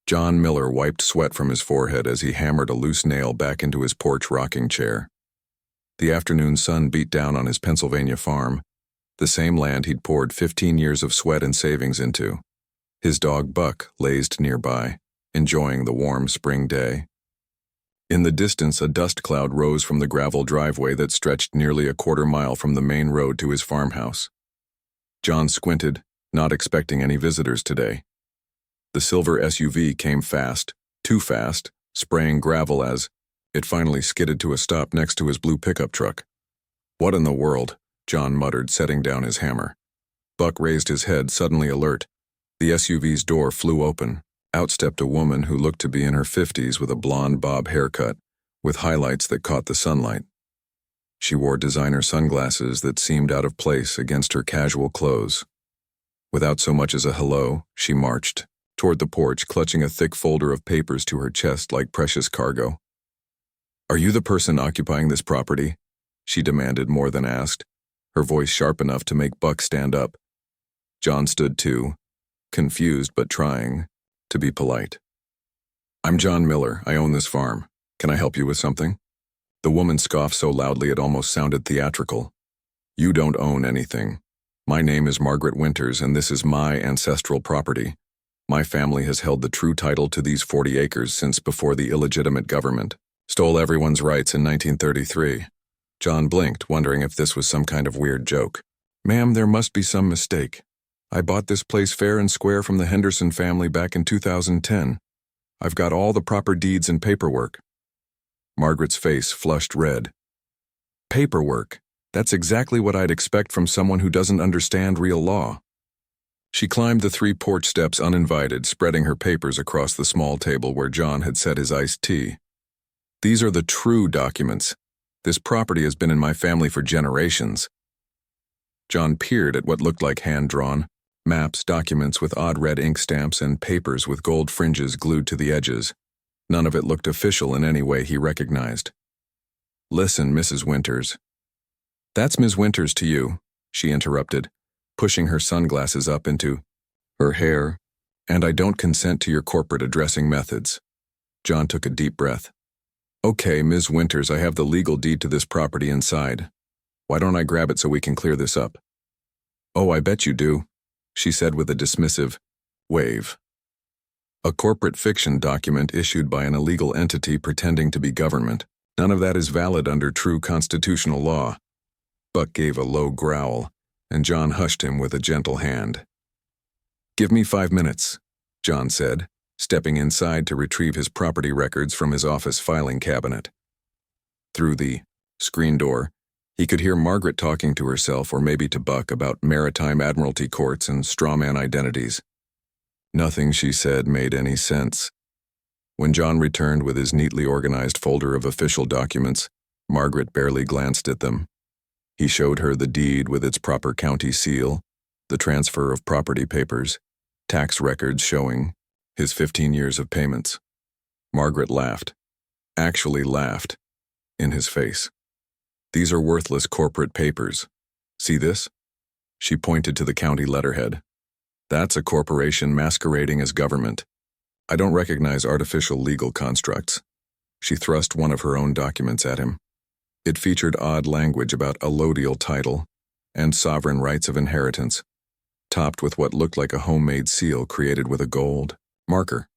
John Miller wiped sweat from his forehead as he hammered a loose nail back into his porch rocking chair. The afternoon sun beat down on his Pennsylvania farm, the same land he'd poured 15 years of sweat and savings into. His dog Buck lazed nearby, enjoying the warm spring day. In the distance, a dust cloud rose from the gravel driveway that stretched nearly a quarter-mile from the main road to his farmhouse. John squinted, not expecting any visitors today. The silver SUV came fast, too fast, spraying gravel as it finally skidded to a stop next to his blue pickup truck. "What in the world?" John muttered, setting down his hammer. Buck raised his head, suddenly alert. The SUV's door flew open. Out stepped a woman who looked to be in her 50s with a blonde bob haircut, with highlights that caught the sunlight. She wore designer sunglasses that seemed out of place against her casual clothes. Without so much as a hello, she marched toward the porch, clutching a thick folder of papers to her chest like precious cargo. "Are you the person occupying this property?" she demanded more than asked, her voice sharp enough to make Buck stand up. John stood too, confused but trying to be polite. "I'm John Miller. I own this farm. Can I help you with something?" The woman scoffed so loudly it almost sounded theatrical. "You don't own anything. My name is Margaret Winters, and this is my ancestral property. My family has held the true title to these 40 acres since before the illegitimate government stole everyone's rights in 1933. John blinked, wondering if this was some kind of weird joke. "Ma'am, there must be some mistake. I bought this place fair and square from the Henderson family back in 2010. I've got all the proper deeds and paperwork." Margaret's face flushed red. "Paperwork? That's exactly what I'd expect from someone who doesn't understand real law." She climbed the 3 porch steps uninvited, spreading her papers across the small table where John had set his iced tea. "These are the true documents. This property has been in my family for generations." John peered at what looked like hand-drawn maps, documents with odd red ink stamps, and papers with gold fringes glued to the edges. None of it looked official in any way he recognized. "Listen, Mrs. Winters." "That's Ms. Winters to you," she interrupted, pushing her sunglasses up into her hair, "and I don't consent to your corporate addressing methods." John took a deep breath. "Okay, Ms. Winters, I have the legal deed to this property inside. Why don't I grab it so we can clear this up?" "Oh, I bet you do," she said with a dismissive wave. "A corporate fiction document issued by an illegal entity pretending to be government. None of that is valid under true constitutional law." Buck gave a low growl, and John hushed him with a gentle hand. "Give me 5 minutes," John said, stepping inside to retrieve his property records from his office filing cabinet. Through the screen door, he could hear Margaret talking to herself or maybe to Buck about maritime admiralty courts and strawman identities. Nothing she said made any sense. When John returned with his neatly organized folder of official documents, Margaret barely glanced at them. He showed her the deed with its proper county seal, the transfer of property papers, tax records showing his 15 years of payments. Margaret laughed, actually laughed, in his face. "These are worthless corporate papers. See this?" She pointed to the county letterhead. "That's a corporation masquerading as government. I don't recognize artificial legal constructs." She thrust one of her own documents at him. It featured odd language about allodial title and sovereign rights of inheritance, topped with what looked like a homemade seal created with a gold marker.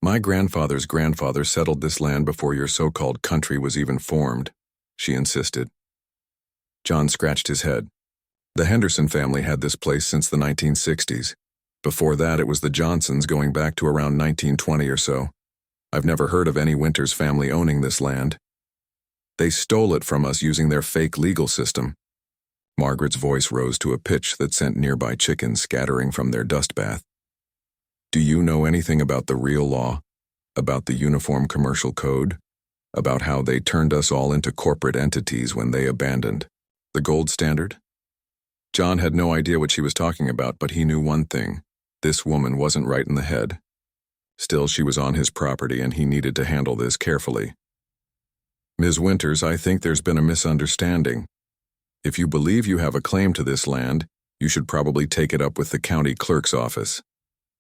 "My grandfather's grandfather settled this land before your so-called country was even formed," she insisted. John scratched his head. "The Henderson family had this place since the 1960s. Before that, it was the Johnsons going back to around 1920 or so. I've never heard of any Winters family owning this land. They stole it from us using their fake legal system." Margaret's voice rose to a pitch that sent nearby chickens scattering from their dust bath. "Do you know anything about the real law? About the Uniform Commercial Code? About how they turned us all into corporate entities when they abandoned the gold standard?" John had no idea what she was talking about, but he knew one thing. This woman wasn't right in the head. Still, she was on his property and he needed to handle this carefully. "Ms. Winters, I think there's been a misunderstanding. If you believe you have a claim to this land, you should probably take it up with the county clerk's office.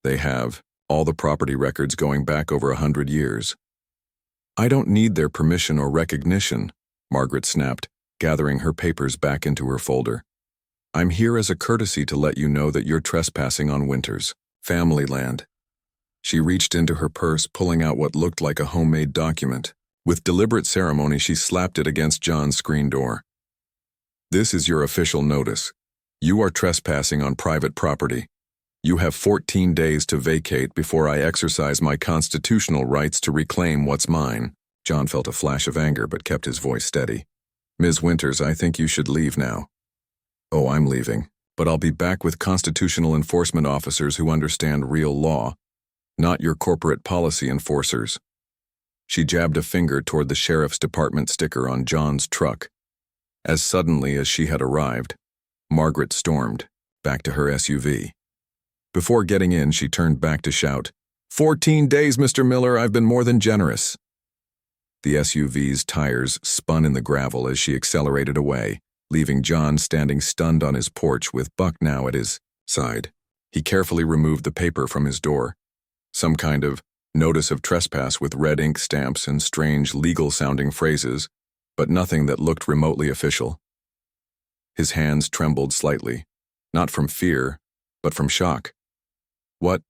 They have all the property records going back over 100 years. I don't need their permission or recognition, Margaret snapped, gathering her papers back into her folder. I'm here as a courtesy to let you know that you're trespassing on Winter's family land. She reached into her purse, pulling out what looked like a homemade document. With deliberate ceremony, she slapped it against John's screen door. This is your official notice. You are trespassing on private property. You have 14 days to vacate before I exercise my constitutional rights to reclaim what's mine. John felt a flash of anger but kept his voice steady. Ms. Winters, I think you should leave now. Oh, I'm leaving, but I'll be back with constitutional enforcement officers who understand real law, not your corporate policy enforcers. She jabbed a finger toward the sheriff's department sticker on John's truck. As suddenly as she had arrived, Margaret stormed back to her SUV. Before getting in, she turned back to shout, 14 days, Mr. Miller, I've been more than generous. The SUV's tires spun in the gravel as she accelerated away, leaving John standing stunned on his porch with Buck now at his side. He carefully removed the paper from his door. Some kind of notice of trespass with red ink stamps and strange legal-sounding phrases, but nothing that looked remotely official. His hands trembled slightly, not from fear, but from shock. What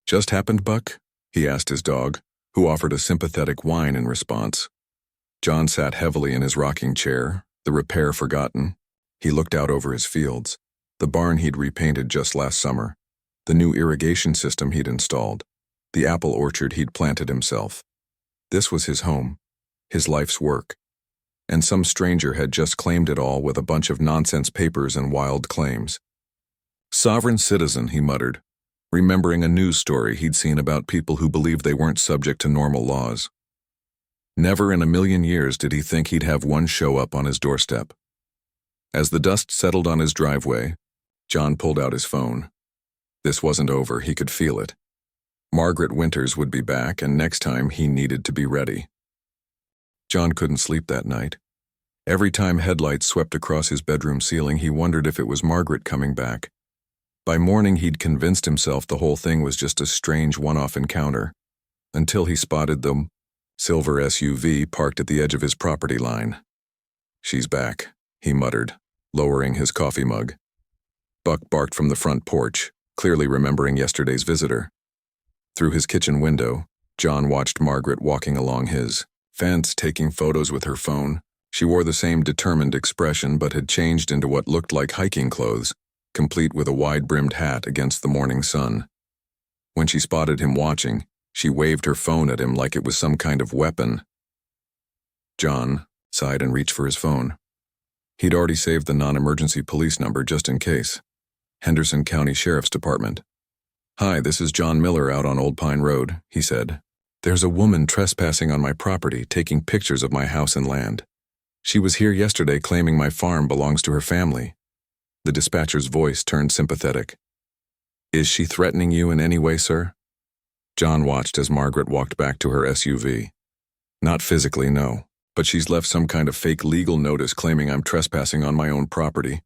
just happened, Buck? He asked his dog, who offered a sympathetic whine in response. John sat heavily in his rocking chair, the repair forgotten. He looked out over his fields, the barn he'd repainted just last summer, the new irrigation system he'd installed, the apple orchard he'd planted himself. This was his home, his life's work, and some stranger had just claimed it all with a bunch of nonsense papers and wild claims. Sovereign citizen, he muttered, remembering a news story he'd seen about people who believed they weren't subject to normal laws. Never in a million years did he think he'd have one show up on his doorstep. As the dust settled on his driveway, John pulled out his phone. This wasn't over, he could feel it. Margaret Winters would be back, and next time he needed to be ready. John couldn't sleep that night. Every time headlights swept across his bedroom ceiling, he wondered if it was Margaret coming back. By morning, he'd convinced himself the whole thing was just a strange one-off encounter, until he spotted the silver SUV parked at the edge of his property line. She's back, he muttered, lowering his coffee mug. Buck barked from the front porch, clearly remembering yesterday's visitor. Through his kitchen window, John watched Margaret walking along his fence, taking photos with her phone. She wore the same determined expression but had changed into what looked like hiking clothes, complete with a wide-brimmed hat against the morning sun. When she spotted him watching, she waved her phone at him like it was some kind of weapon. John sighed and reached for his phone. He'd already saved the non-emergency police number just in case. Henderson County Sheriff's Department. Hi, this is John Miller out on Old Pine Road, he said. There's a woman trespassing on my property, taking pictures of my house and land. She was here yesterday claiming my farm belongs to her family. The dispatcher's voice turned sympathetic. Is she threatening you in any way, sir? John watched as Margaret walked back to her SUV. Not physically, no, but she's left some kind of fake legal notice claiming I'm trespassing on my own property.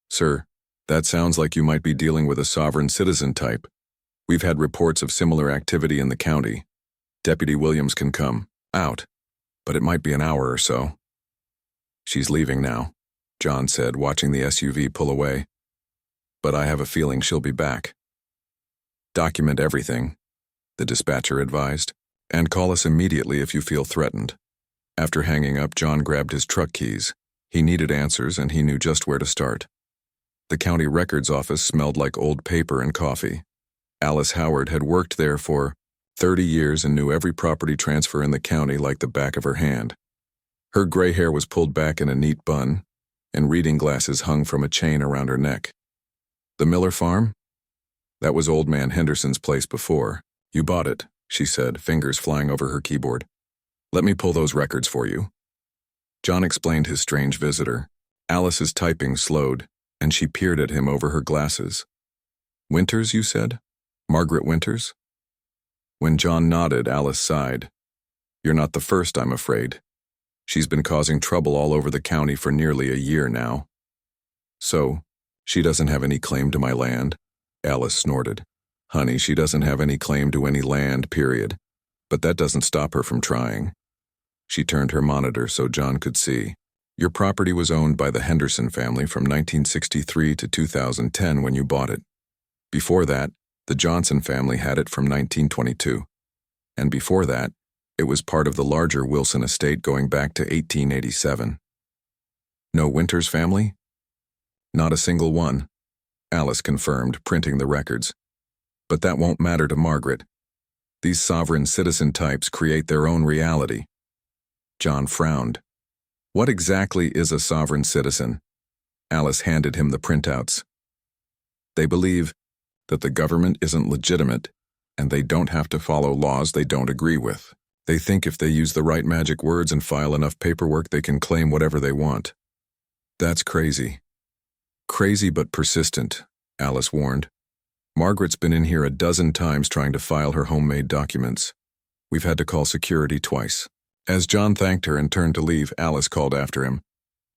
Sir, that sounds like you might be dealing with a sovereign citizen type. We've had reports of similar activity in the county. Deputy Williams can come out, but it might be an hour or so. She's leaving now, John said, watching the SUV pull away. But I have a feeling she'll be back. Document everything, the dispatcher advised, and call us immediately if you feel threatened. After hanging up, John grabbed his truck keys. He needed answers, and he knew just where to start. The county records office smelled like old paper and coffee. Alice Howard had worked there for 30 years and knew every property transfer in the county like the back of her hand. Her gray hair was pulled back in a neat bun, and reading glasses hung from a chain around her neck. The Miller farm? That was Old Man Henderson's place before. You bought it, she said, fingers flying over her keyboard. Let me pull those records for you. John explained his strange visitor. Alice's typing slowed, and she peered at him over her glasses. Winters, you said? Margaret Winters? When John nodded, Alice sighed. You're not the first, I'm afraid. She's been causing trouble all over the county for nearly a year now. So, she doesn't have any claim to my land? Alice snorted. Honey, she doesn't have any claim to any land, period. But that doesn't stop her from trying. She turned her monitor so John could see. Your property was owned by the Henderson family from 1963 to 2010 when you bought it. Before that, the Johnson family had it from 1922. And before that, it was part of the larger Wilson estate going back to 1887. No Winters family? Not a single one, Alice confirmed, printing the records. But that won't matter to Margaret. These sovereign citizen types create their own reality. John frowned. What exactly is a sovereign citizen? Alice handed him the printouts. They believe that the government isn't legitimate, and they don't have to follow laws they don't agree with. They think if they use the right magic words and file enough paperwork, they can claim whatever they want. That's crazy. Crazy but persistent, Alice warned. Margaret's been in here a dozen times trying to file her homemade documents. We've had to call security twice. As John thanked her and turned to leave, Alice called after him.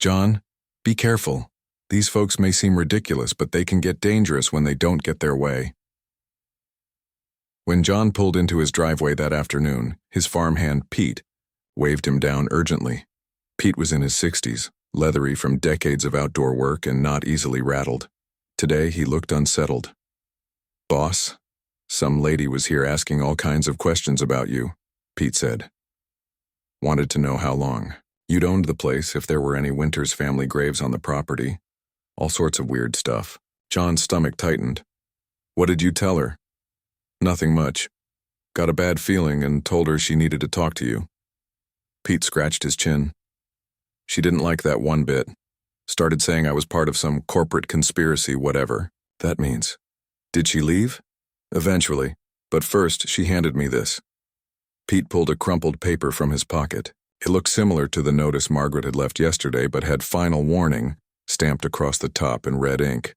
John, be careful. These folks may seem ridiculous, but they can get dangerous when they don't get their way. When John pulled into his driveway that afternoon, his farmhand, Pete, waved him down urgently. Pete was in his 60s, leathery from decades of outdoor work and not easily rattled. Today, he looked unsettled. Boss, some lady was here asking all kinds of questions about you, Pete said. Wanted to know how long. You'd owned the place, if there were any Winters family graves on the property. All sorts of weird stuff. John's stomach tightened. What did you tell her? Nothing much. Got a bad feeling and told her she needed to talk to you. Pete scratched his chin. She didn't like that one bit. Started saying I was part of some corporate conspiracy, whatever that means. Did she leave? Eventually, but first she handed me this. Pete pulled a crumpled paper from his pocket. It looked similar to the notice Margaret had left yesterday, but had final warning stamped across the top in red ink.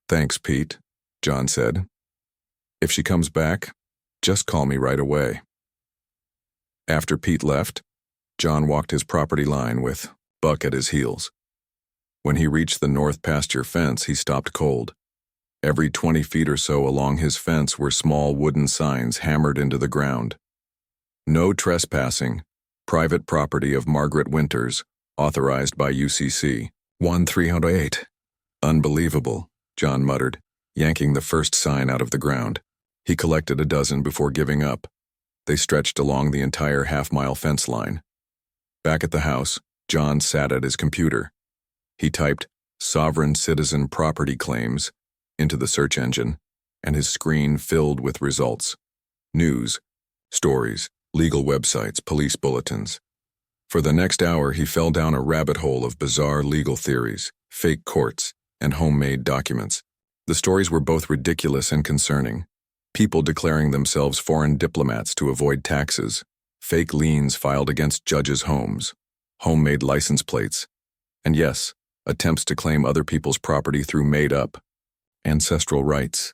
Thanks, Pete, John said. If she comes back, just call me right away. After Pete left, John walked his property line with Buck at his heels. When he reached the north pasture fence, he stopped cold. Every 20 feet or so along his fence were small wooden signs hammered into the ground. No trespassing. Private property of Margaret Winters, authorized by UCC. 1308. Unbelievable, John muttered, yanking the first sign out of the ground. He collected a dozen before giving up. They stretched along the entire half-mile fence line. Back at the house, John sat at his computer. He typed "sovereign citizen property claims" into the search engine, and his screen filled with results. News, stories, legal websites, police bulletins. For the next hour, he fell down a rabbit hole of bizarre legal theories, fake courts, and homemade documents. The stories were both ridiculous and concerning. People declaring themselves foreign diplomats to avoid taxes, fake liens filed against judges' homes, homemade license plates, and yes, attempts to claim other people's property through made-up ancestral rights.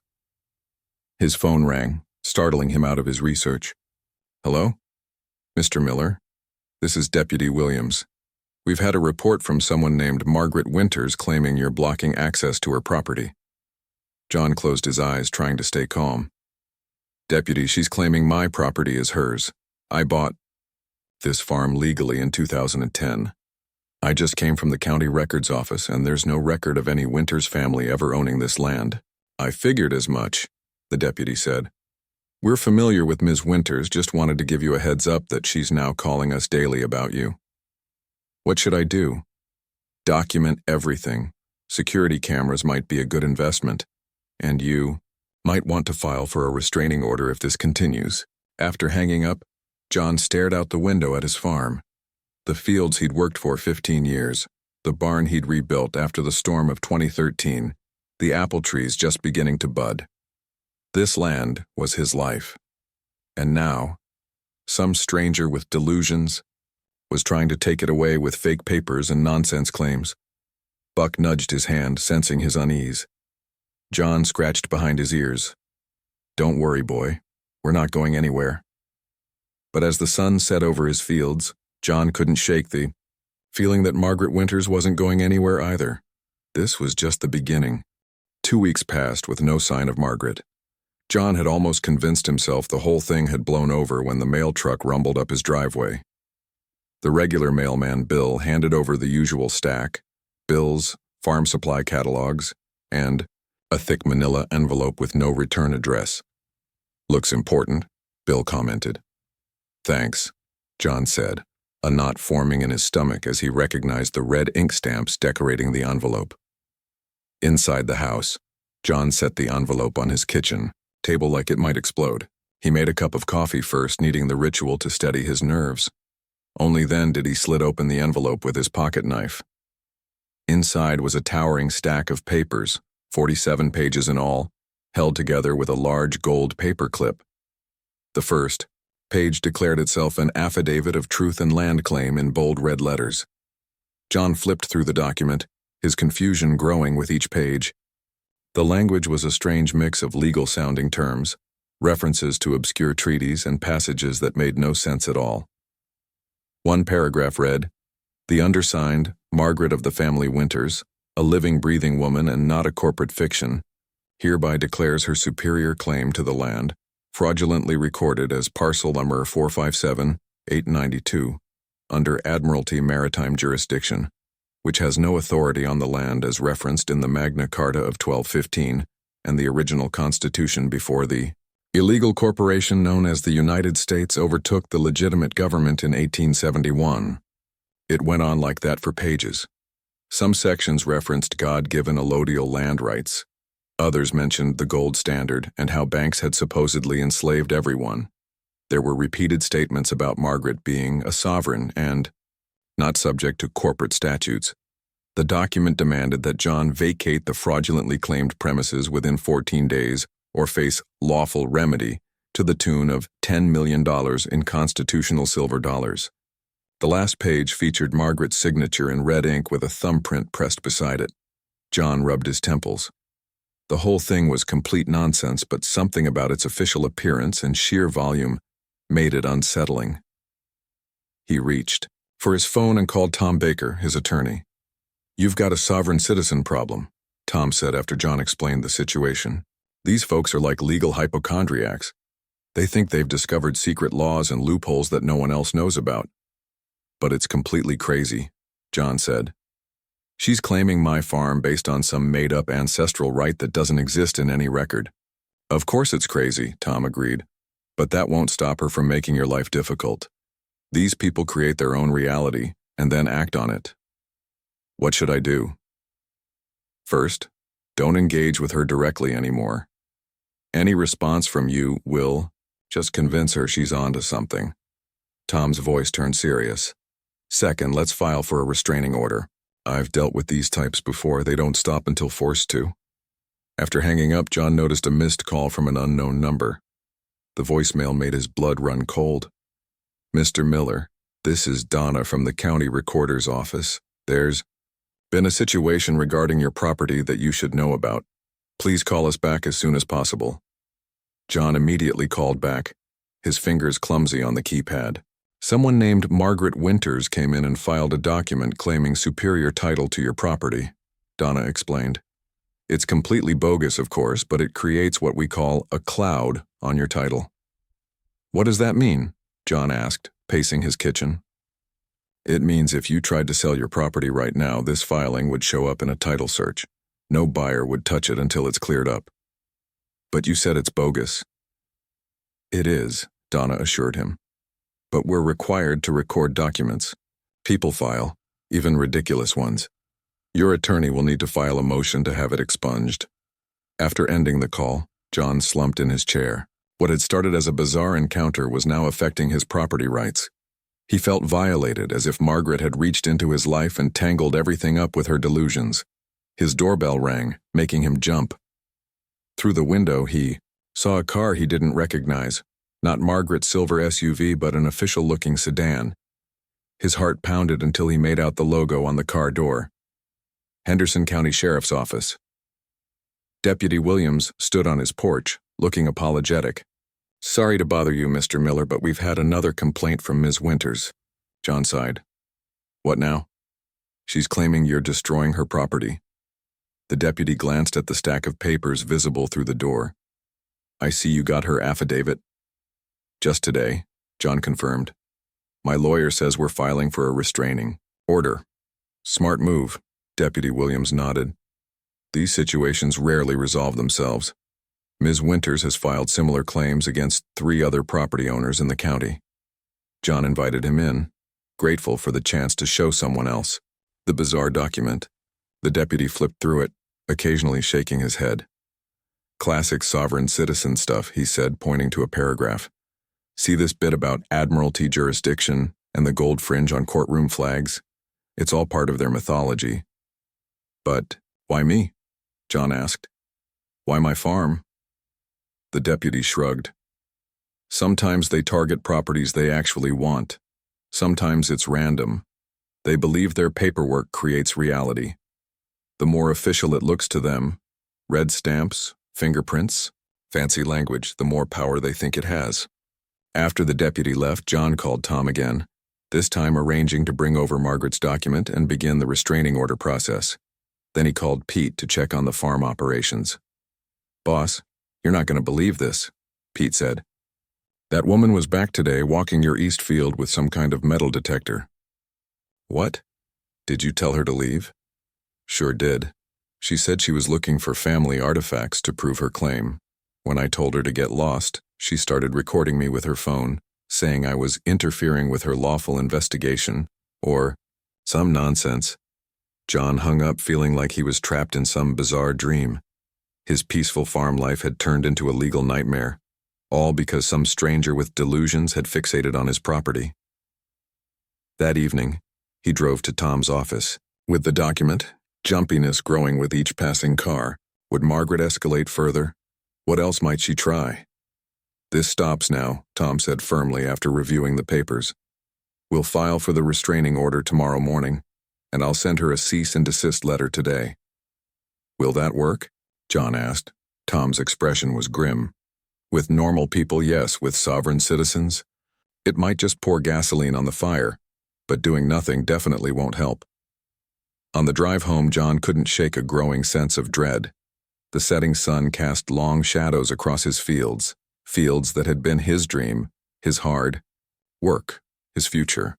His phone rang, startling him out of his research. Hello? Mr. Miller? This is Deputy Williams. We've had a report from someone named Margaret Winters claiming you're blocking access to her property. John closed his eyes, trying to stay calm. Deputy, she's claiming my property is hers. I bought this farm legally in 2010. I just came from the county records office, and there's no record of any Winters family ever owning this land. I figured as much, the deputy said. We're familiar with Ms. Winters, just wanted to give you a heads up that she's now calling us daily about you. What should I do? Document everything. Security cameras might be a good investment. And you might want to file for a restraining order if this continues. After hanging up, John stared out the window at his farm. The fields he'd worked for 15 years, the barn he'd rebuilt after the storm of 2013, the apple trees just beginning to bud. This land was his life. And now, some stranger with delusions was trying to take it away with fake papers and nonsense claims. Buck nudged his hand, sensing his unease. John scratched behind his ears. Don't worry, boy. We're not going anywhere. But as the sun set over his fields, John couldn't shake the feeling that Margaret Winters wasn't going anywhere either. This was just the beginning. 2 weeks passed with no sign of Margaret. John had almost convinced himself the whole thing had blown over when the mail truck rumbled up his driveway. The regular mailman, Bill, handed over the usual stack: bills, farm supply catalogs, and a thick manila envelope with no return address. "Looks important," Bill commented. "Thanks," John said, a knot forming in his stomach as he recognized the red ink stamps decorating the envelope. Inside the house, John set the envelope on his kitchen table like it might explode. He made a cup of coffee first, needing the ritual to steady his nerves. Only then did he slit open the envelope with his pocket knife. Inside was a towering stack of papers, 47 pages in all, held together with a large gold paper clip. The first page declared itself an affidavit of truth and land claim in bold red letters. John flipped through the document, his confusion growing with each page. The language was a strange mix of legal-sounding terms, references to obscure treaties, and passages that made no sense at all. One paragraph read, "The undersigned, Margaret of the family Winters, a living, breathing woman and not a corporate fiction, hereby declares her superior claim to the land, fraudulently recorded as parcel number 457-892, under Admiralty Maritime Jurisdiction, which has no authority on the land as referenced in the Magna Carta of 1215 and the original Constitution before the illegal corporation known as the United States overtook the legitimate government in 1871. It went on like that for pages. Some sections referenced God-given allodial land rights. Others mentioned the gold standard and how banks had supposedly enslaved everyone. There were repeated statements about Margaret being a sovereign and not subject to corporate statutes. The document demanded that John vacate the fraudulently claimed premises within 14 days or face lawful remedy to the tune of $10 million in constitutional silver dollars. The last page featured Margaret's signature in red ink with a thumbprint pressed beside it. John rubbed his temples. The whole thing was complete nonsense, but something about its official appearance and sheer volume made it unsettling. He reached for his phone and called Tom Baker, his attorney. "You've got a sovereign citizen problem," Tom said after John explained the situation. "These folks are like legal hypochondriacs. They think they've discovered secret laws and loopholes that no one else knows about." "But it's completely crazy," John said. "She's claiming my farm based on some made-up ancestral right that doesn't exist in any record." "Of course it's crazy," Tom agreed. "But that won't stop her from making your life difficult. These people create their own reality and then act on it. What should I do?" "First, don't engage with her directly anymore. Any response from you will just convince her she's onto something." Tom's voice turned serious. "Second, let's file for a restraining order. I've dealt with these types before. They don't stop until forced to." After hanging up, John noticed a missed call from an unknown number. The voicemail made his blood run cold. "Mr. Miller, this is Donna from the county recorder's office. There's been a situation regarding your property that you should know about. Please call us back as soon as possible." John immediately called back, his fingers clumsy on the keypad. "Someone named Margaret Winters came in and filed a document claiming superior title to your property," Donna explained. "It's completely bogus, of course, but it creates what we call a cloud on your title." "What does that mean?" John asked, pacing his kitchen. "It means if you tried to sell your property right now, this filing would show up in a title search. No buyer would touch it until it's cleared up." "But you said it's bogus." "It is," Donna assured him. "But we're required to record documents. People file, even ridiculous ones. Your attorney will need to file a motion to have it expunged." After ending the call, John slumped in his chair. What had started as a bizarre encounter was now affecting his property rights. He felt violated, as if Margaret had reached into his life and tangled everything up with her delusions. His doorbell rang, making him jump. Through the window, he saw a car he didn't recognize. Not Margaret's silver SUV, but an official-looking sedan. His heart pounded until he made out the logo on the car door. Henderson County Sheriff's Office. Deputy Williams stood on his porch, looking apologetic. "Sorry to bother you, Mr. Miller, but we've had another complaint from Ms. Winters." John sighed. "What now?" "She's claiming you're destroying her property." The deputy glanced at the stack of papers visible through the door. I see you got her affidavit. Just today, John confirmed. My lawyer says we're filing for a restraining order. Smart move, Deputy Williams nodded. These situations rarely resolve themselves. Ms. Winters has filed similar claims against 3 other property owners in the county. John invited him in, grateful for the chance to show someone else the bizarre document. The deputy flipped through it, occasionally shaking his head. Classic sovereign citizen stuff, he said, pointing to a paragraph. See this bit about admiralty jurisdiction and the gold fringe on courtroom flags? It's all part of their mythology. But why me? John asked. Why my farm? The deputy shrugged. Sometimes they target properties they actually want. Sometimes it's random. They believe their paperwork creates reality. The more official it looks to them, red stamps, fingerprints, fancy language, the more power they think it has. After the deputy left, John called Tom again, this time arranging to bring over Margaret's document and begin the restraining order process. Then he called Pete to check on the farm operations. Boss, you're not going to believe this, Pete said. That woman was back today walking your east field with some kind of metal detector. What? Did you tell her to leave? Sure did. She said she was looking for family artifacts to prove her claim. When I told her to get lost, she started recording me with her phone, saying I was interfering with her lawful investigation, or some nonsense. John hung up feeling like he was trapped in some bizarre dream. His peaceful farm life had turned into a legal nightmare, all because some stranger with delusions had fixated on his property. That evening, he drove to Tom's office. With the document, jumpiness growing with each passing car. Would Margaret escalate further? What else might she try? This stops now, Tom said firmly after reviewing the papers. We'll file for the restraining order tomorrow morning, and I'll send her a cease and desist letter today. Will that work? John asked. Tom's expression was grim. With normal people, yes. With sovereign citizens, it might just pour gasoline on the fire, but doing nothing definitely won't help. On the drive home, John couldn't shake a growing sense of dread. The setting sun cast long shadows across his fields that had been his dream, his hard work, his future.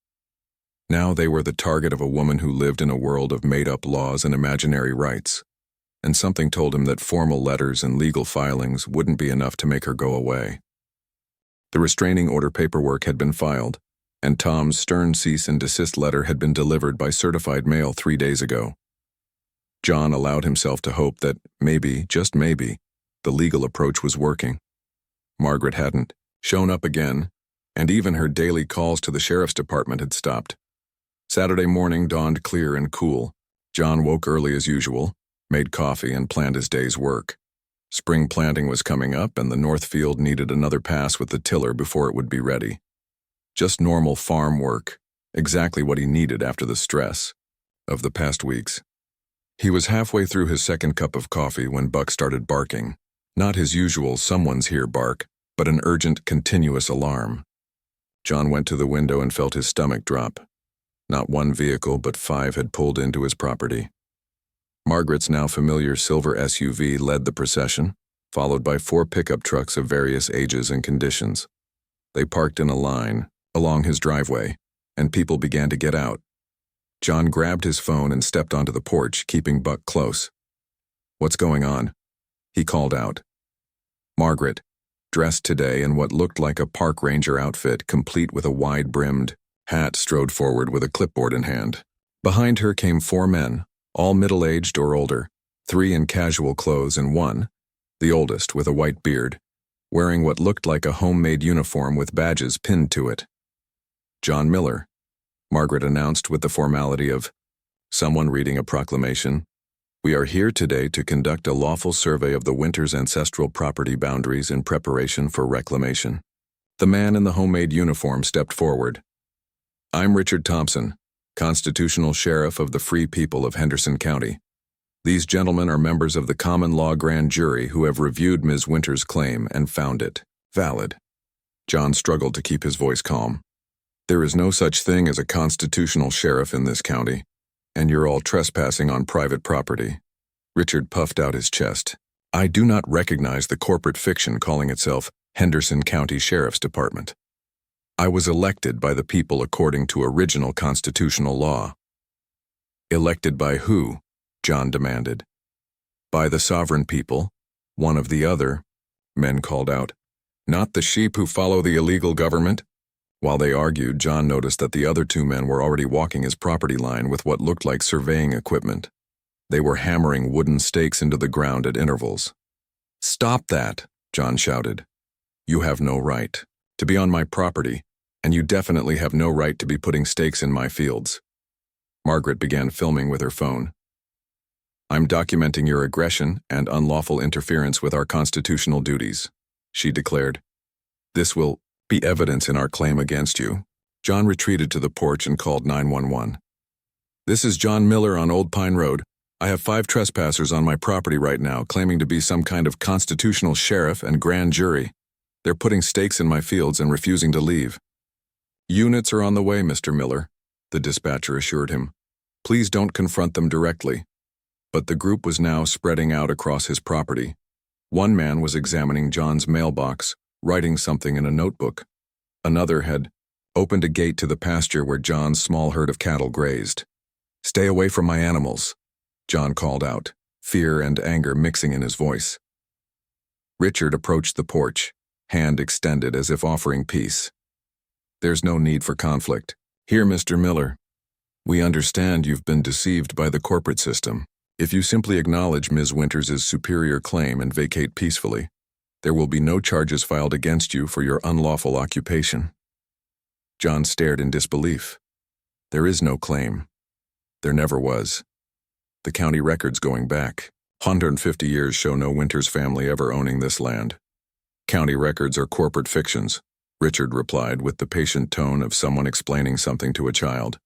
Now they were the target of a woman who lived in a world of made-up laws and imaginary rights, and something told him that formal letters and legal filings wouldn't be enough to make her go away. The restraining order paperwork had been filed, and Tom's stern cease and desist letter had been delivered by certified mail 3 days ago. John allowed himself to hope that maybe, just maybe, the legal approach was working. Margaret hadn't shown up again, and even her daily calls to the sheriff's department had stopped. Saturday morning dawned clear and cool. John woke early as usual, made coffee, and planned his day's work. Spring planting was coming up, and the north field needed another pass with the tiller before it would be ready. Just normal farm work, exactly what he needed after the stress of the past weeks. He was halfway through his second cup of coffee when Buck started barking. Not his usual someone's here bark, but an urgent, continuous alarm. John went to the window and felt his stomach drop. Not one vehicle, but 5 had pulled into his property. Margaret's now familiar silver SUV led the procession, followed by 4 pickup trucks of various ages and conditions. They parked in a line along his driveway, and people began to get out. John grabbed his phone and stepped onto the porch, keeping Buck close. What's going on? He called out. Margaret, dressed today in what looked like a park ranger outfit, complete with a wide-brimmed hat, strode forward with a clipboard in hand. Behind her came 4 men, all middle-aged or older, 3 in casual clothes and 1, the oldest, with a white beard, wearing what looked like a homemade uniform with badges pinned to it. John Miller, Margaret announced with the formality of someone reading a proclamation. We are here today to conduct a lawful survey of the Winters' ancestral property boundaries in preparation for reclamation. The man in the homemade uniform stepped forward. I'm Richard Thompson, Constitutional Sheriff of the Free People of Henderson County. These gentlemen are members of the common law grand jury who have reviewed Ms. Winters' claim and found it valid. John struggled to keep his voice calm. There is no such thing as a constitutional sheriff in this county, and you're all trespassing on private property. Richard puffed out his chest. I do not recognize the corporate fiction calling itself Henderson County Sheriff's Department. I was elected by the people according to original constitutional law. Elected by who? John demanded. By the sovereign people, one of the other, men called out. Not the sheep who follow the illegal government? While they argued, John noticed that the other two men were already walking his property line with what looked like surveying equipment. They were hammering wooden stakes into the ground at intervals. Stop that, John shouted. You have no right to be on my property, and you definitely have no right to be putting stakes in my fields. Margaret began filming with her phone. I'm documenting your aggression and unlawful interference with our constitutional duties, she declared. This will be evidence in our claim against you. John retreated to the porch and called 911. This is John Miller on Old Pine Road. I have 5 trespassers on my property right now, claiming to be some kind of constitutional sheriff and grand jury. They're putting stakes in my fields and refusing to leave. Units are on the way, Mr. Miller, the dispatcher assured him. Please don't confront them directly. But the group was now spreading out across his property. One man was examining John's mailbox, writing something in a notebook. Another had opened a gate to the pasture where John's small herd of cattle grazed. Stay away from my animals, John called out, fear and anger mixing in his voice. Richard approached the porch, hand extended as if offering peace. There's no need for conflict. Here, Mr. Miller. We understand you've been deceived by the corporate system. If you simply acknowledge Ms. Winters' superior claim and vacate peacefully, there will be no charges filed against you for your unlawful occupation. John stared in disbelief. There is no claim. There never was. The county records going back 150 years show no Winters family ever owning this land. County records are corporate fictions, Richard replied with the patient tone of someone explaining something to a child.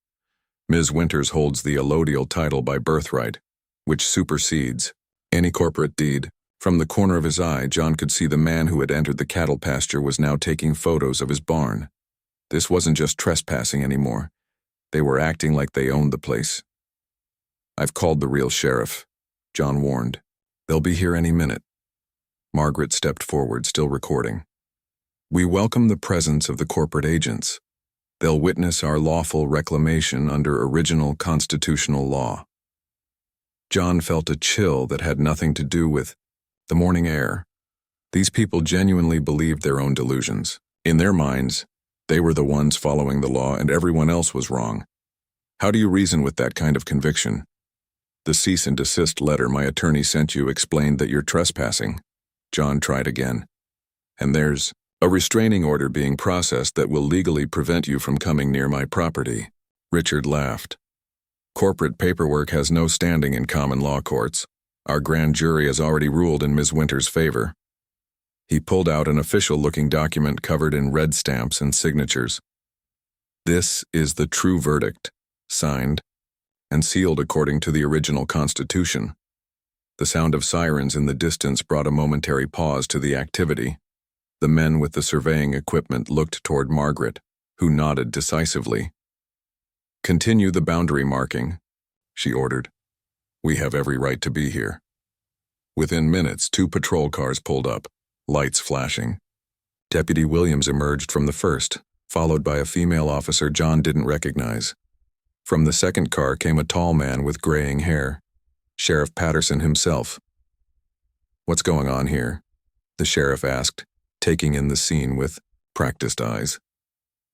Ms. Winters holds the allodial title by birthright, which supersedes any corporate deed. From the corner of his eye, John could see the man who had entered the cattle pasture was now taking photos of his barn. This wasn't just trespassing anymore. They were acting like they owned the place. I've called the real sheriff, John warned. They'll be here any minute. Margaret stepped forward, still recording. We welcome the presence of the corporate agents. They'll witness our lawful reclamation under original constitutional law. John felt a chill that had nothing to do with the morning air. These people genuinely believed their own delusions. In their minds, they were the ones following the law and everyone else was wrong. How do you reason with that kind of conviction? The cease and desist letter my attorney sent you explained that you're trespassing. John tried again. And there's a restraining order being processed that will legally prevent you from coming near my property. Richard laughed. Corporate paperwork has no standing in common law courts. Our grand jury has already ruled in Ms. Winters' favor. He pulled out an official-looking document covered in red stamps and signatures. This is the true verdict, signed and sealed according to the original Constitution. The sound of sirens in the distance brought a momentary pause to the activity. The men with the surveying equipment looked toward Margaret, who nodded decisively. Continue the boundary marking, she ordered. We have every right to be here. Within minutes, 2 patrol cars pulled up, lights flashing. Deputy Williams emerged from the first, followed by a female officer John didn't recognize. From the second car came a tall man with graying hair, Sheriff Patterson himself. What's going on here? The sheriff asked, taking in the scene with practiced eyes.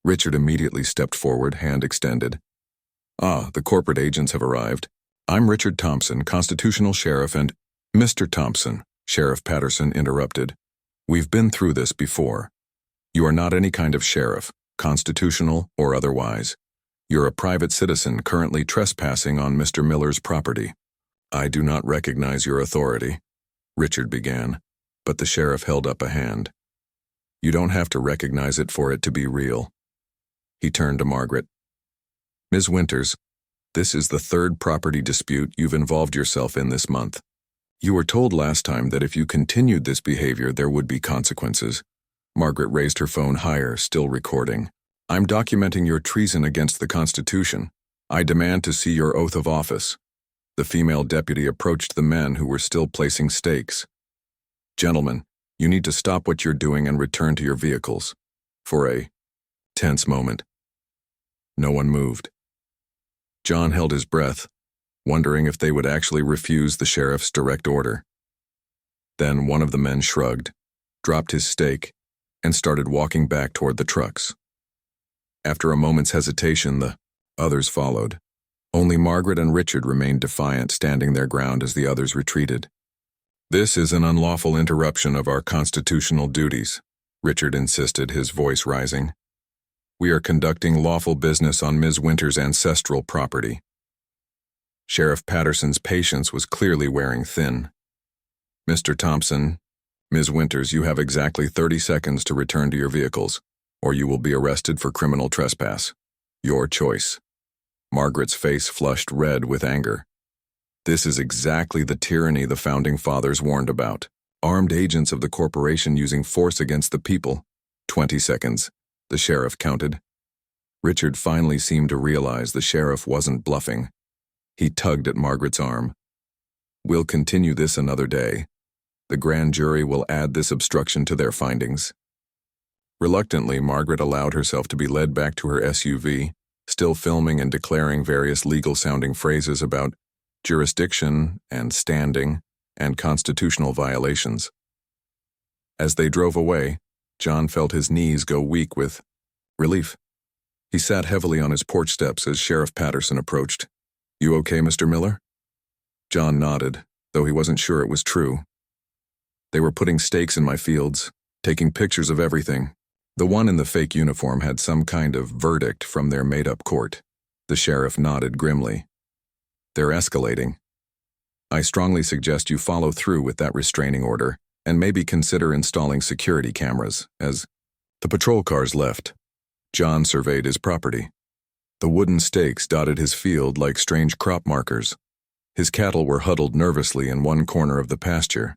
Richard immediately stepped forward, hand extended. The corporate agents have arrived. I'm Richard Thompson, constitutional sheriff, and Mr. Thompson, Sheriff Patterson interrupted. We've been through this before. You are not any kind of sheriff, constitutional or otherwise. You're a private citizen currently trespassing on Mr. Miller's property. I do not recognize your authority, Richard began, but the sheriff held up a hand. You don't have to recognize it for it to be real. He turned to Margaret. Ms. Winters, this is the 3rd property dispute you've involved yourself in this month. You were told last time that if you continued this behavior, there would be consequences. Margaret raised her phone higher, still recording. I'm documenting your treason against the Constitution. I demand to see your oath of office. The female deputy approached the men who were still placing stakes. Gentlemen, you need to stop what you're doing and return to your vehicles. For a tense moment. No one moved. John held his breath, wondering if they would actually refuse the sheriff's direct order. Then one of the men shrugged, dropped his stake, and started walking back toward the trucks. After a moment's hesitation, the others followed. Only Margaret and Richard remained defiant, standing their ground as the others retreated. "This is an unlawful interruption of our constitutional duties," Richard insisted, his voice rising. "We are conducting lawful business on Ms. Winter's ancestral property." Sheriff Patterson's patience was clearly wearing thin. "Mr. Thompson, Ms. Winters, you have exactly 30 seconds to return to your vehicles, or you will be arrested for criminal trespass. Your choice." Margaret's face flushed red with anger. This is exactly the tyranny the Founding Fathers warned about. Armed agents of the corporation using force against the people. 20 seconds, the sheriff counted. Richard finally seemed to realize the sheriff wasn't bluffing. He tugged at Margaret's arm. "We'll continue this another day. The grand jury will add this obstruction to their findings." Reluctantly, Margaret allowed herself to be led back to her SUV, still filming and declaring various legal-sounding phrases about jurisdiction and standing and constitutional violations. As they drove away, John felt his knees go weak with relief. He sat heavily on his porch steps as Sheriff Patterson approached. "You okay, Mr. Miller?" John nodded, though he wasn't sure it was true. "They were putting stakes in my fields, taking pictures of everything." The one in the fake uniform had some kind of verdict from their made-up court. The sheriff nodded grimly. "They're escalating. I strongly suggest you follow through with that restraining order and maybe consider installing security cameras." As the patrol cars left, John surveyed his property. The wooden stakes dotted his field like strange crop markers. His cattle were huddled nervously in one corner of the pasture.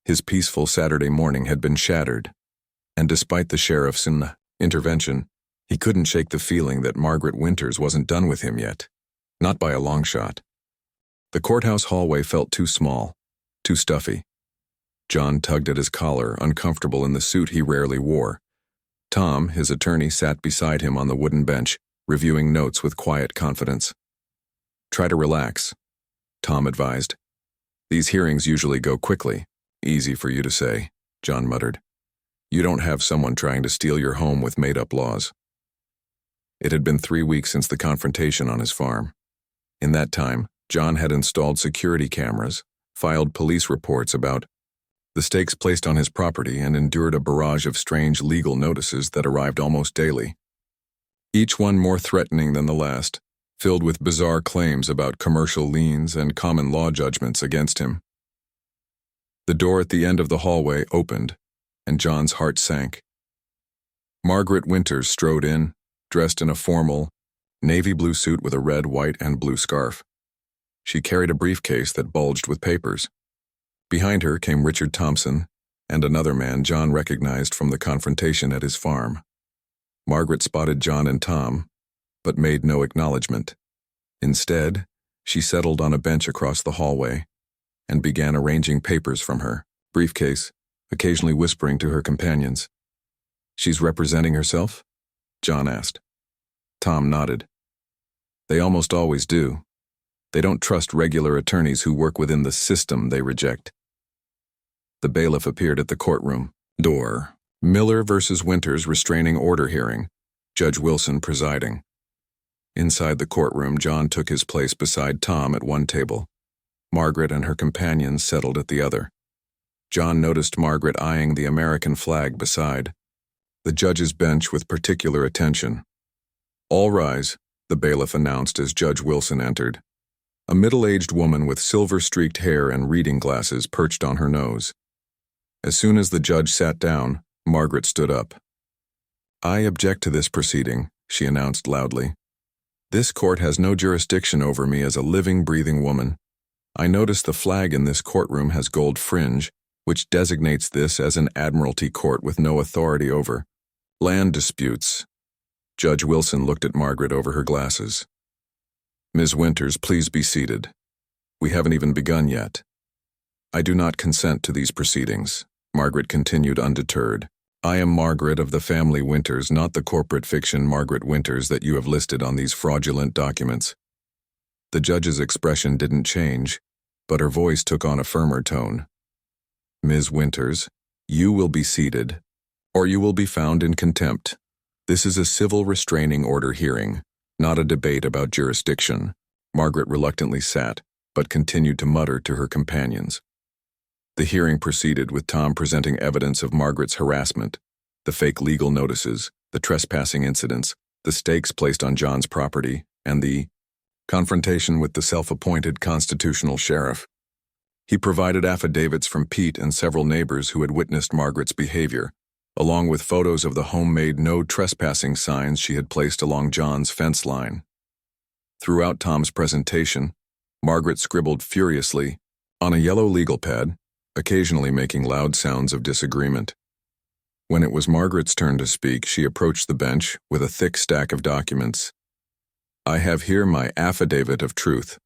His peaceful Saturday morning had been shattered. And despite the sheriff's intervention, he couldn't shake the feeling that Margaret Winters wasn't done with him yet. Not by a long shot. The courthouse hallway felt too small, too stuffy. John tugged at his collar, uncomfortable in the suit he rarely wore. Tom, his attorney, sat beside him on the wooden bench, reviewing notes with quiet confidence. "Try to relax," Tom advised. "These hearings usually go quickly." "Easy for you to say," John muttered. "You don't have someone trying to steal your home with made-up laws." It had been 3 weeks since the confrontation on his farm. In that time, John had installed security cameras, filed police reports about the stakes placed on his property, and endured a barrage of strange legal notices that arrived almost daily. Each one more threatening than the last, filled with bizarre claims about commercial liens and common law judgments against him. The door at the end of the hallway opened, and John's heart sank. Margaret Winters strode in, dressed in a formal, navy blue suit with a red, white, and blue scarf. She carried a briefcase that bulged with papers. Behind her came Richard Thompson and another man John recognized from the confrontation at his farm. Margaret spotted John and Tom, but made no acknowledgement. Instead, she settled on a bench across the hallway and began arranging papers from her briefcase, occasionally whispering to her companions. "She's representing herself?" John asked. Tom nodded. "They almost always do. They don't trust regular attorneys who work within the system they reject." The bailiff appeared at the courtroom door. Miller versus Winters restraining order hearing, Judge Wilson presiding. Inside the courtroom, John took his place beside Tom at one table. Margaret and her companions settled at the other. John noticed Margaret eyeing the American flag beside the judge's bench with particular attention. "All rise," the bailiff announced as Judge Wilson entered. A middle-aged woman with silver-streaked hair and reading glasses perched on her nose. As soon as the judge sat down, Margaret stood up. "I object to this proceeding," she announced loudly. "This court has no jurisdiction over me as a living, breathing woman. I notice the flag in this courtroom has gold fringe, which designates this as an admiralty court with no authority over land disputes." Judge Wilson looked at Margaret over her glasses. "Ms. Winters, please be seated. We haven't even begun yet. I do not consent to these proceedings." Margaret continued undeterred. I am Margaret of the family Winters, not the corporate fiction Margaret Winters that you have listed on these fraudulent documents. The judge's expression didn't change, but her voice took on a firmer tone. Ms. Winters, you will be seated, or you will be found in contempt. This is a civil restraining order hearing, not a debate about jurisdiction. Margaret reluctantly sat, but continued to mutter to her companions. The hearing proceeded with Tom presenting evidence of Margaret's harassment, the fake legal notices, the trespassing incidents, the stakes placed on John's property, and the confrontation with the self-appointed constitutional sheriff. He provided affidavits from Pete and several neighbors who had witnessed Margaret's behavior, along with photos of the homemade no trespassing signs she had placed along John's fence line. Throughout Tom's presentation, Margaret scribbled furiously on a yellow legal pad, occasionally making loud sounds of disagreement. When it was Margaret's turn to speak, she approached the bench with a thick stack of documents. I have here my affidavit of truth,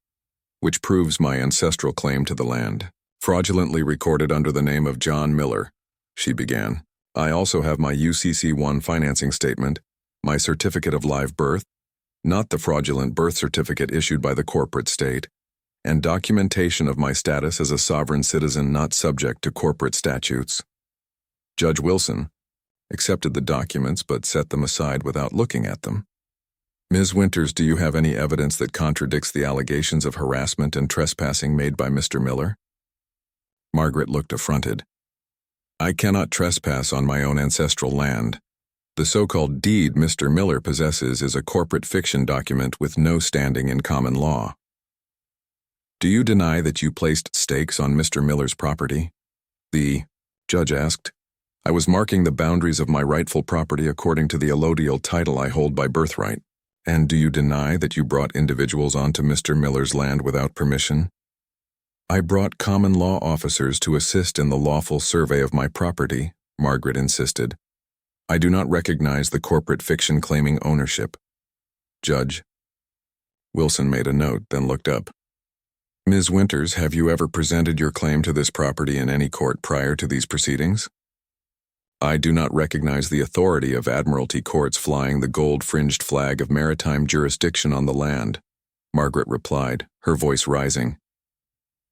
which proves my ancestral claim to the land, fraudulently recorded under the name of John Miller, she began. I also have my UCC-1 financing statement, my certificate of live birth, not the fraudulent birth certificate issued by the corporate state, and documentation of my status as a sovereign citizen not subject to corporate statutes. Judge Wilson accepted the documents but set them aside without looking at them. Ms. Winters, do you have any evidence that contradicts the allegations of harassment and trespassing made by Mr. Miller? Margaret looked affronted. I cannot trespass on my own ancestral land. The so-called deed Mr. Miller possesses is a corporate fiction document with no standing in common law. Do you deny that you placed stakes on Mr. Miller's property? The judge asked. I was marking the boundaries of my rightful property according to the allodial title I hold by birthright. And do you deny that you brought individuals onto Mr. Miller's land without permission? I brought common law officers to assist in the lawful survey of my property, Margaret insisted. I do not recognize the corporate fiction claiming ownership. Judge. Wilson made a note, then looked up. Ms. Winters, have you ever presented your claim to this property in any court prior to these proceedings? I do not recognize the authority of admiralty courts flying the gold-fringed flag of maritime jurisdiction on the land, Margaret replied, her voice rising.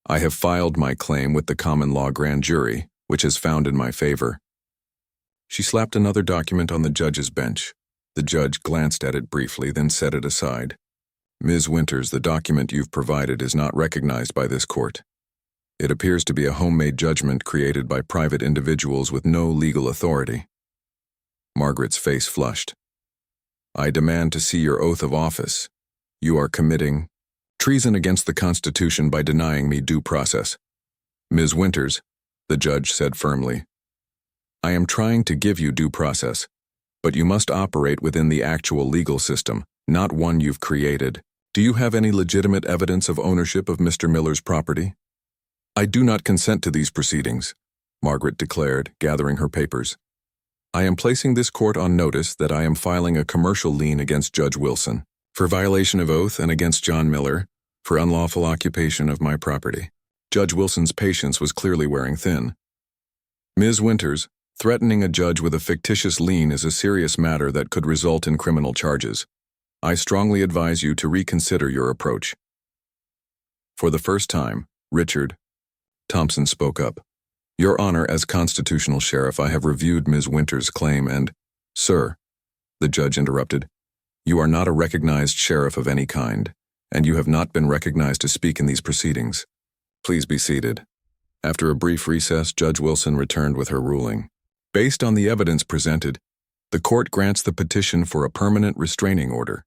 I have filed my claim with the common law grand jury, which has found in my favor. She slapped another document on the judge's bench. The judge glanced at it briefly, then set it aside. Ms. Winters, the document you've provided is not recognized by this court. It appears to be a homemade judgment created by private individuals with no legal authority. Margaret's face flushed. I demand to see your oath of office. You are committing treason against the Constitution by denying me due process. Ms. Winters, the judge said firmly, I am trying to give you due process, but you must operate within the actual legal system, not one you've created. Do you have any legitimate evidence of ownership of Mr. Miller's property? I do not consent to these proceedings, Margaret declared, gathering her papers. I am placing this court on notice that I am filing a commercial lien against Judge Wilson for violation of oath and against John Miller for unlawful occupation of my property. Judge Wilson's patience was clearly wearing thin. Ms. Winters, threatening a judge with a fictitious lien is a serious matter that could result in criminal charges. I strongly advise you to reconsider your approach. For the first time, Richard Thompson spoke up. Your Honor, as constitutional sheriff, I have reviewed Ms. Winters' claim and, Sir, the judge interrupted, you are not a recognized sheriff of any kind, and you have not been recognized to speak in these proceedings. Please be seated. After a brief recess, Judge Wilson returned with her ruling. Based on the evidence presented, the court grants the petition for a permanent restraining order.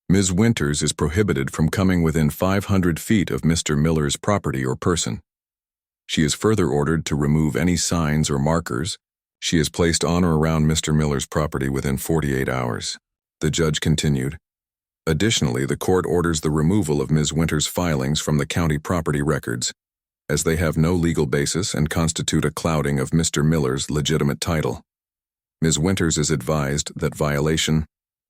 Ms. Winters is prohibited from coming within 500 feet of Mr. Miller's property or person. She is further ordered to remove any signs or markers she is placed on or around Mr. Miller's property within 48 hours. The judge continued. Additionally, the court orders the removal of Ms. Winters' filings from the county property records, as they have no legal basis and constitute a clouding of Mr. Miller's legitimate title. Ms. Winters is advised that violation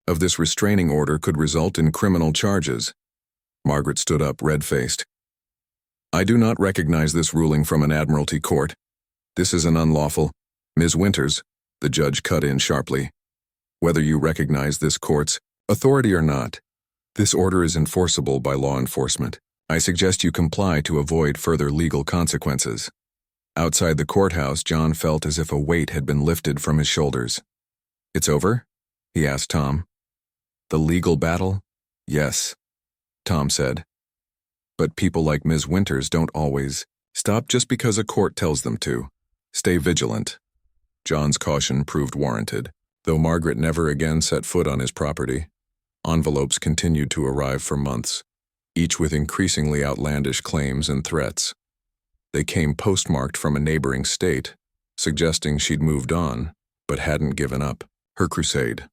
of this restraining order could result in criminal charges. Margaret stood up, red-faced. I do not recognize this ruling from an admiralty court. This is an unlawful. Ms. Winters, the judge cut in sharply. Whether you recognize this court's authority or not, this order is enforceable by law enforcement. I suggest you comply to avoid further legal consequences. Outside the courthouse, John felt as if a weight had been lifted from his shoulders. It's over? He asked Tom. The legal battle? Yes, Tom said. But people like Ms. Winters don't always stop just because a court tells them to. Stay vigilant. John's caution proved warranted. Though Margaret never again set foot on his property, envelopes continued to arrive for months, each with increasingly outlandish claims and threats. They came postmarked from a neighboring state, suggesting she'd moved on, but hadn't given up her crusade.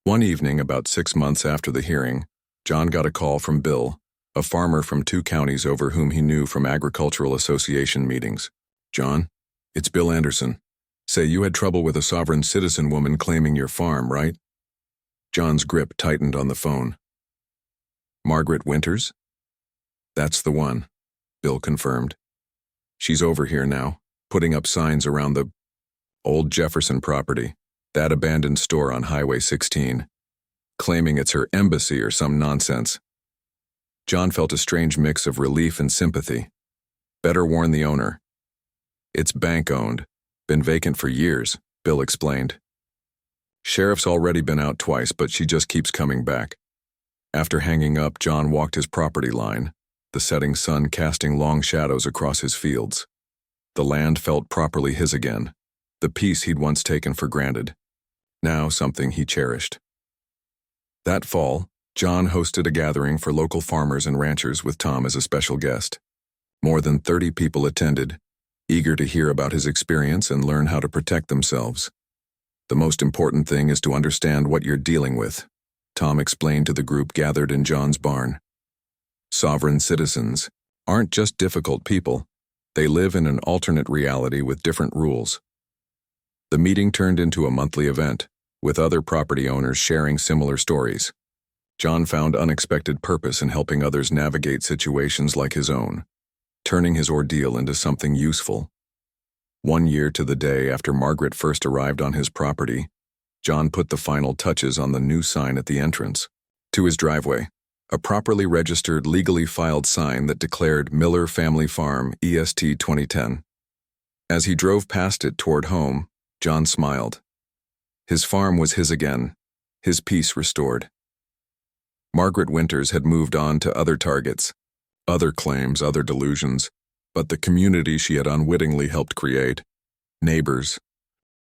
One evening, about 6 months after the hearing, John got a call from Bill, a farmer from 2 counties over whom he knew from agricultural association meetings. John, it's Bill Anderson. Say, you had trouble with a sovereign citizen woman claiming your farm, right? John's grip tightened on the phone. Margaret Winters? That's the one, Bill confirmed. She's over here now, putting up signs around the old Jefferson property, that abandoned store on Highway 16, claiming it's her embassy or some nonsense. John felt a strange mix of relief and sympathy. Better warn the owner. It's bank-owned, been vacant for years, Bill explained. Sheriff's already been out twice, but she just keeps coming back. After hanging up, John walked his property line, the setting sun casting long shadows across his fields. The land felt properly his again, the peace he'd once taken for granted, now something he cherished. That fall, John hosted a gathering for local farmers and ranchers with Tom as a special guest. More than 30 people attended, eager to hear about his experience and learn how to protect themselves. The most important thing is to understand what you're dealing with, Tom explained to the group gathered in John's barn. Sovereign citizens aren't just difficult people. They live in an alternate reality with different rules. The meeting turned into a monthly event, with other property owners sharing similar stories. John found unexpected purpose in helping others navigate situations like his own, turning his ordeal into something useful. 1 year to the day after Margaret first arrived on his property, John put the final touches on the new sign at the entrance to his driveway, a properly registered, legally filed sign that declared Miller Family Farm, EST 2010. As he drove past it toward home, John smiled. His farm was his again, his peace restored. Margaret Winters had moved on to other targets, other claims, other delusions, but the community she had unwittingly helped create, neighbors,